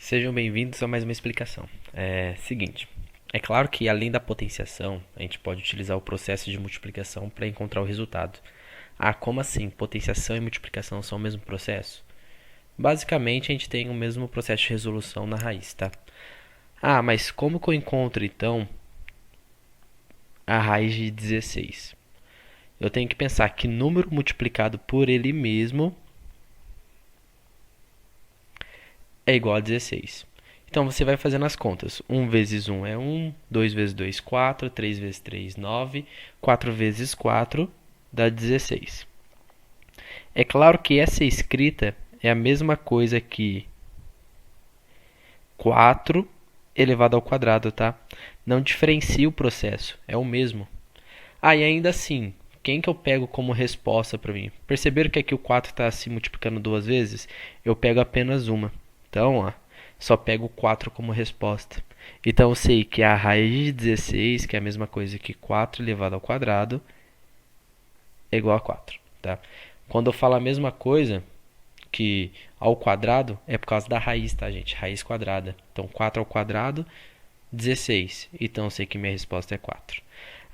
Sejam bem-vindos a mais uma explicação. Seguinte, é claro que além da potenciação, a gente pode utilizar o processo de multiplicação para encontrar o resultado. Ah, como assim? Potenciação e multiplicação são o mesmo processo? Basicamente, a gente tem o mesmo processo de resolução na raiz, tá? Ah, mas como que eu encontro então a raiz de 16? Eu tenho que pensar que número multiplicado por ele mesmo é igual a 16. Então você vai fazendo as contas. 1 vezes 1 é 1, 2 vezes 2, 4, 3 vezes 3, 9, 4 vezes 4 dá 16. É claro que essa escrita é a mesma coisa que 4 elevado ao quadrado, tá? Não diferencia o processo, é o mesmo. Ah, e ainda assim, quem que eu pego como resposta para mim? Perceberam que aqui o 4 está se multiplicando duas vezes? Eu pego apenas uma. Então, ó, só pego o 4 como resposta. Então, eu sei que a raiz de 16, que é a mesma coisa que 4 elevado ao quadrado, é igual a 4. Tá? Quando eu falo a mesma coisa que ao quadrado, é por causa da raiz, tá, gente? Raiz quadrada. Então, 4 ao quadrado, 16. Então, eu sei que minha resposta é 4.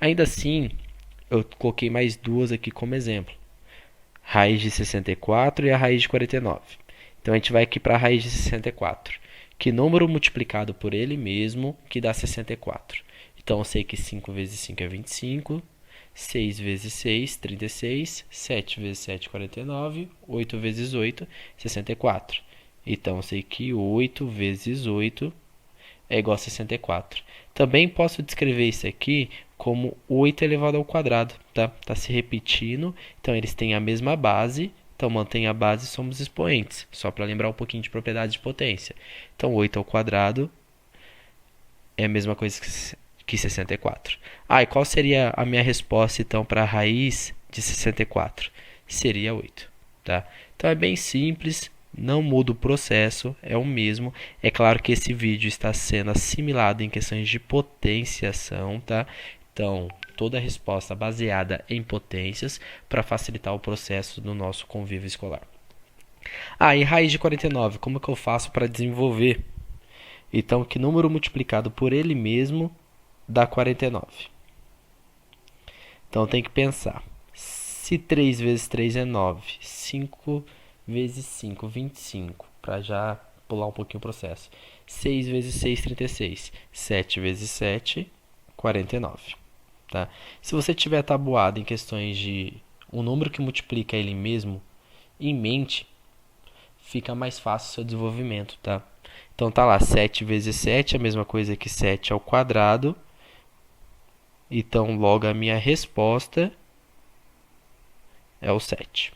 Ainda assim, eu coloquei mais duas aqui como exemplo. Raiz de 64 e a raiz de 49. Então a gente vai aqui para a raiz de 64. Que número multiplicado por ele mesmo que dá 64? Então eu sei que 5 vezes 5 é 25, 6 vezes 6, 36, 7 vezes 7, 49, 8 vezes 8, 64. Então eu sei que 8 vezes 8 é igual a 64. Também posso descrever isso aqui como 8 elevado ao quadrado, tá? Tá se repetindo, então eles têm a mesma base, então mantém a base e somos expoentes, só para lembrar um pouquinho de propriedade de potência. Então 8 ao quadrado é a mesma coisa que 64. Ah, e qual seria a minha resposta então para a raiz de 64? Seria 8, tá? Então é bem simples, não muda o processo, é o mesmo. É claro que esse vídeo está sendo assimilado em questões de potenciação, tá? Então, toda a resposta baseada em potências para facilitar o processo do nosso convívio escolar. Ah, e raiz de 49, como que eu faço para desenvolver? Então, que número multiplicado por ele mesmo dá 49? Então, tem que pensar. Se 3 vezes 3 é 9, 5 vezes 5, 25, para já pular um pouquinho o processo. 6 vezes 6, 36. 7 vezes 7, 49. Tá? Se você tiver tabuado em questões de um número que multiplica ele mesmo em mente, fica mais fácil o seu desenvolvimento. Tá? Então tá lá, 7 vezes 7 é a mesma coisa que 7 ao quadrado. Então logo a minha resposta é o 7.